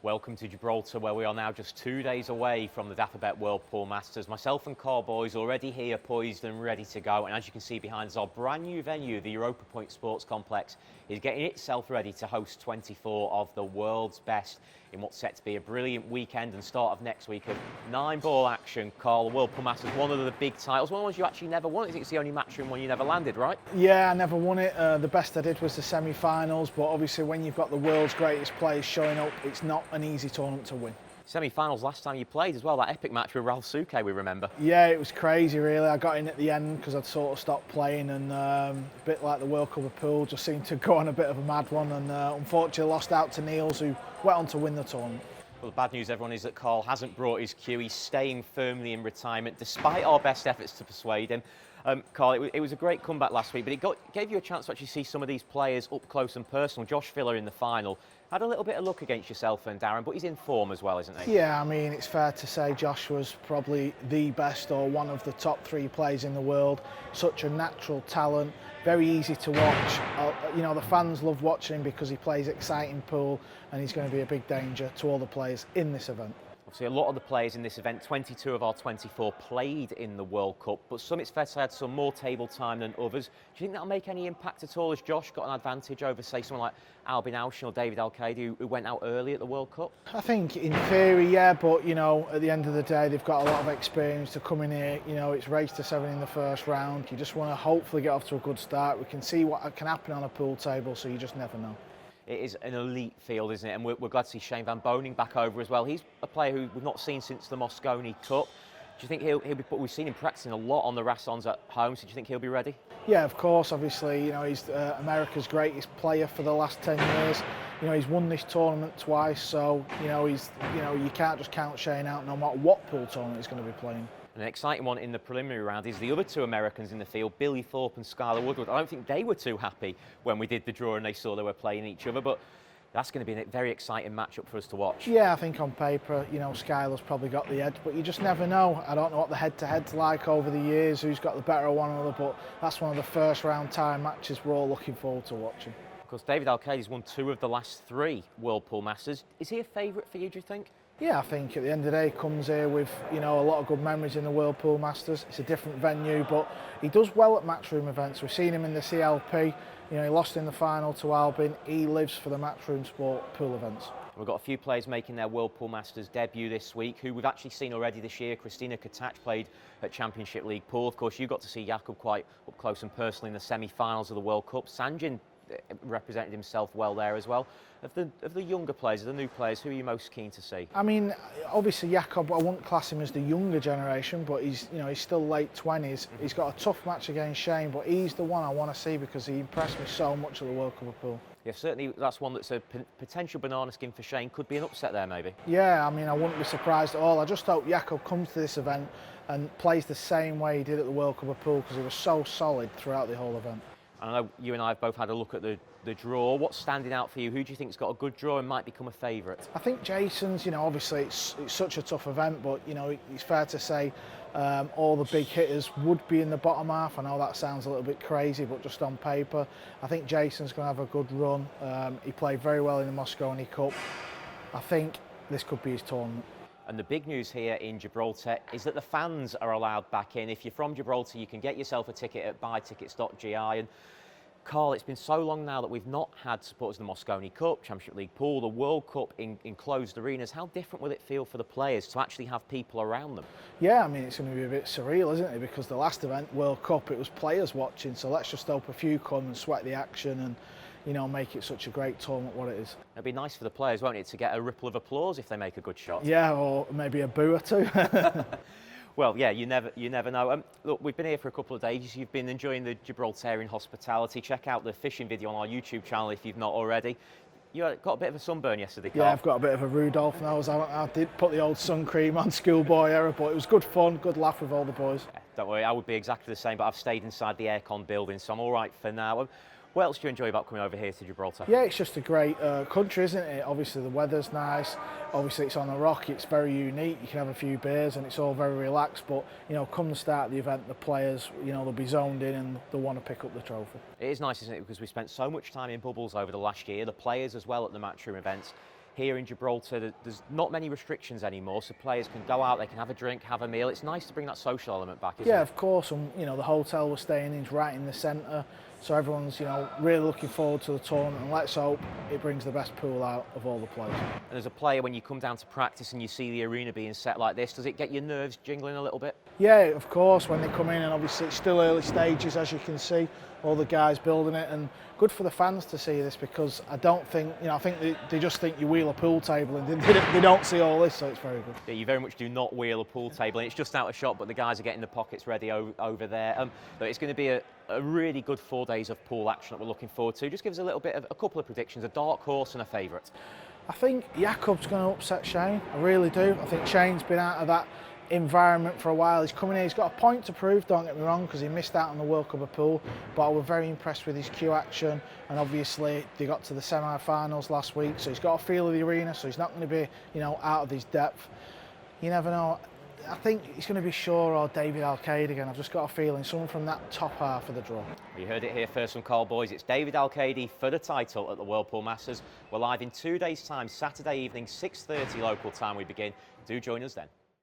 Welcome to Gibraltar, where we are now just 2 days away from the Dafabet World Pool Masters. Myself and Karl Boyes already here, poised and ready to go. And as you can see behind us, our brand new venue, the Europa Point Sports Complex, is getting itself ready to host 24 of the world's best in what's set to be a brilliant weekend and start of next week of 9-ball action. Karl, the World Pool Masters, one of the big titles, one of the ones you actually never won. I think it's the only matchroom one you never landed, right? Yeah, I never won it. The best I did was the semi-finals, but obviously when you've got the world's greatest players showing up, it's not an easy tournament to win. Semi-finals last time you played as well, that epic match with Ralph Souquet, we remember. Yeah, it was crazy really. I got in at the end because I'd sort of stopped playing, and a bit like the World Cup of Pool, just seemed to go on a bit of a mad one, and unfortunately lost out to Niels, who went on to win the tournament. Well, the bad news, everyone, is that Karl hasn't brought his cue. He's staying firmly in retirement, despite our best efforts to persuade him. Karl, it was a great comeback last week, but it gave you a chance to actually see some of these players up close and personal. Josh Filler in the final had a little bit of luck against yourself and Darren, but he's in form as well, isn't he? Yeah, I mean, it's fair to say Josh was probably the best or one of the top 3 players in the world. Such a natural talent, very easy to watch. You know, the fans love watching him because he plays exciting pool, and he's going to be a big danger to all the players in this event. Obviously, a lot of the players in this event, 22 of our 24, played in the World Cup, but some, it's fair to say, had some more table time than others. Do you think that'll make any impact at all? Has Josh got an advantage over, say, someone like Albin Aushin or David Al-Qaedi, who went out early at the World Cup? I think in theory, yeah, but you know, at the end of the day, they've got a lot of experience to come in here. You know, it's race to 7 in the first round. You just want to hopefully get off to a good start. We can see what can happen on a pool table, so you just never know. It is an elite field, isn't it? And we're glad to see Shane Van Boning back over as well. He's a player who we've not seen since the Mosconi Cup. Do you think he'll be? We've seen him practicing a lot on the Rassons at home. So do you think he'll be ready? Yeah, of course. Obviously, you know, he's America's greatest player for the last 10 years. You know, he's won this tournament twice, so you know you can't just count Shane out no matter what pool tournament he's going to be playing. An exciting one in the preliminary round is the other 2 Americans in the field, Billy Thorpe and Skylar Woodward. I don't think they were too happy when we did the draw and they saw they were playing each other, but that's going to be a very exciting matchup for us to watch. Yeah, I think on paper, you know, Skylar's probably got the edge, but you just never know. I don't know what the head-to-head's like over the years, who's got the better of one another, but that's one of the first round time matches we're all looking forward to watching. Of course, David Al-Qaedi's won 2 of the last 3 World Pool Masters. Is he a favourite for you, do you think? Yeah, I think at the end of the day, he comes here with, you know, a lot of good memories in the World Pool Masters. It's a different venue, but he does well at matchroom events. We've seen him in the CLP. You know, he lost in the final to Albin. He lives for the matchroom sport pool events. We've got a few players making their World Pool Masters debut this week, who we've actually seen already this year. Christina Katach played at Championship League Pool. Of course, you got to see Jakub quite up close and personal in the semi-finals of the World Cup. Sanjin represented himself well there as well. Of the younger players, of the new players, who are you most keen to see? I mean, obviously Jakub, I wouldn't class him as the younger generation, but he's still late 20s. He's got a tough match against Shane, but he's the one I want to see because he impressed me so much at the World Cup of Pool. Yeah, certainly that's one that's a potential banana skin for Shane. Could be an upset there, maybe. Yeah, I mean, I wouldn't be surprised at all. I just hope Jakub comes to this event and plays the same way he did at the World Cup of Pool, because he was so solid throughout the whole event. I know you and I have both had a look at the draw. What's standing out for you? Who do you think's got a good draw and might become a favourite? I think Jason's, you know, obviously it's such a tough event, but, you know, it's fair to say all the big hitters would be in the bottom half. I know that sounds a little bit crazy, but just on paper, I think Jason's going to have a good run. He played very well in the Mosconi Cup. I think this could be his tournament. And the big news here in Gibraltar is that the fans are allowed back in. If you're from Gibraltar, you can get yourself a ticket at buytickets.gi. And Karl, it's been so long now that we've not had supporters of the Mosconi Cup, Championship League Pool, the World Cup in closed arenas. How different will it feel for the players to actually have people around them? Yeah, I mean, it's going to be a bit surreal, isn't it? Because the last event, World Cup, it was players watching. So let's just hope a few come and sweat the action and, you know, make it such a great tournament what it is. It'll be nice for the players, won't it, to get a ripple of applause if they make a good shot? Yeah, or maybe a boo or two. Well, yeah, you never know. Look, we've been here for a couple of days. You've been enjoying the Gibraltarian hospitality. Check out the fishing video on our YouTube channel if you've not already. You got a bit of a sunburn yesterday, Karl. Yeah, I've got a bit of a Rudolph nose. I did put the old sun cream on, schoolboy era, but it was good fun, good laugh with all the boys. Yeah, don't worry, I would be exactly the same, but I've stayed inside the aircon building, so I'm all right for now. What else do you enjoy about coming over here to Gibraltar? Yeah, it's just a great country, isn't it? Obviously the weather's nice, obviously it's on a rock, it's very unique, you can have a few beers and it's all very relaxed, but you know, come the start of the event, the players, you know, they'll be zoned in and they'll want to pick up the trophy. It is nice, isn't it, because we spent so much time in bubbles over the last year, the players as well at the matchroom events. here in Gibraltar, there's not many restrictions anymore, so players can go out, they can have a drink, have a meal. It's nice to bring that social element back, isn't it? Yeah, of course, and you know the hotel we're staying in is right in the centre, so everyone's really looking forward to the tournament, and let's hope it brings the best pool out of all the players. And as a player, when you come down to practice and you see the arena being set like this, does it get your nerves jingling a little bit? Yeah, of course, when they come in, and obviously it's still early stages, as you can see, all the guys building it, and good for the fans to see this, because I don't think, I think they just think you wheel a pool table and they don't see all this, so it's very good. Yeah, you very much do not wheel a pool table, and it's just out of shot, but the guys are getting the pockets ready over there. But it's going to be a really good 4 days of pool action that we're looking forward to. Just give us a little bit of a couple of predictions, a dark horse and a favourite. I think Jakob's going to upset Shane, I really do. I think Shane's been out of that environment for a while. He's coming in, he's got a point to prove, don't get me wrong, because he missed out on the World Cup of Pool, but I was very impressed with his cue action, and obviously they got to the semi-finals last week, so he's got a feel of the arena, so he's not going to be out of his depth. You never know. I think it's going to be Shaw or David Alcaide again. I've just got a feeling, someone from that top half of the draw. You heard it here first from Karl Boyes. It's David Alcaide for the title at the World Pool Masters. We're live in 2 days' time, Saturday evening, 6:30 local time we begin. Do join us then.